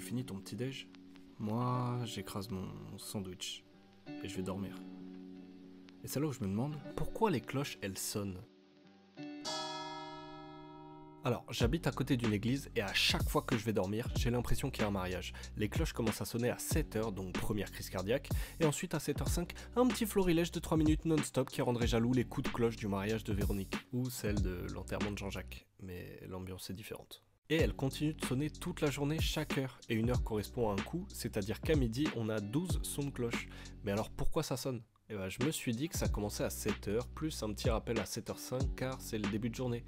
tu finis ton petit déj? Moi, j'écrase mon sandwich et je vais dormir. Et c'est là où je me demande pourquoi les cloches elles sonnent. Alors, j'habite à côté d'une église et à chaque fois que je vais dormir, j'ai l'impression qu'il y a un mariage. Les cloches commencent à sonner à 7h, donc première crise cardiaque, et ensuite à 7h05, un petit florilège de 3 minutes non-stop qui rendrait jaloux les coups de cloche du mariage de Véronique, ou celle de l'enterrement de Jean-Jacques, mais l'ambiance est différente. Et elle continue de sonner toute la journée, chaque heure, et une heure correspond à un coup, c'est-à-dire qu'à midi, on a 12 sons de cloche. Mais alors pourquoi ça sonne ? Et ben, je me suis dit que ça commençait à 7h, plus un petit rappel à 7h05, car c'est le début de journée.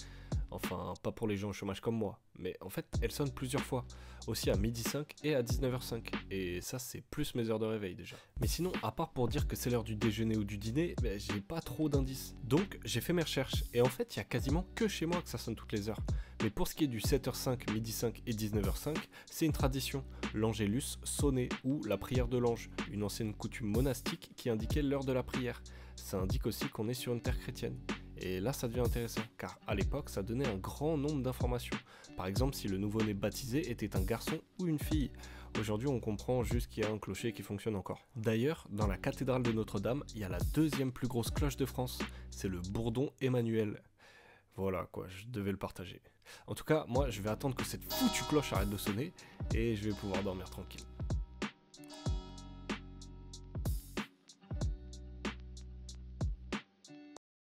Enfin, pas pour les gens au chômage comme moi, mais en fait, elle sonne plusieurs fois, aussi à 12h05 et à 19h05, et ça c'est plus mes heures de réveil déjà. Mais sinon, à part pour dire que c'est l'heure du déjeuner ou du dîner, j'ai pas trop d'indices. Donc j'ai fait mes recherches, et en fait, il y a quasiment que chez moi que ça sonne toutes les heures. Mais pour ce qui est du 7h05, 12h05 et 19h05, c'est une tradition, l'angélus sonnait, ou la prière de l'ange, une ancienne coutume monastique qui indiquait l'heure de la prière. Ça indique aussi qu'on est sur une terre chrétienne. Et là ça devient intéressant, car à l'époque ça donnait un grand nombre d'informations. Par exemple si le nouveau-né baptisé était un garçon ou une fille. Aujourd'hui on comprend juste qu'il y a un clocher qui fonctionne encore. D'ailleurs, dans la cathédrale de Notre-Dame, il y a la deuxième plus grosse cloche de France. C'est le bourdon Emmanuel. Voilà quoi, je devais le partager. En tout cas, moi je vais attendre que cette foutue cloche arrête de sonner et je vais pouvoir dormir tranquille.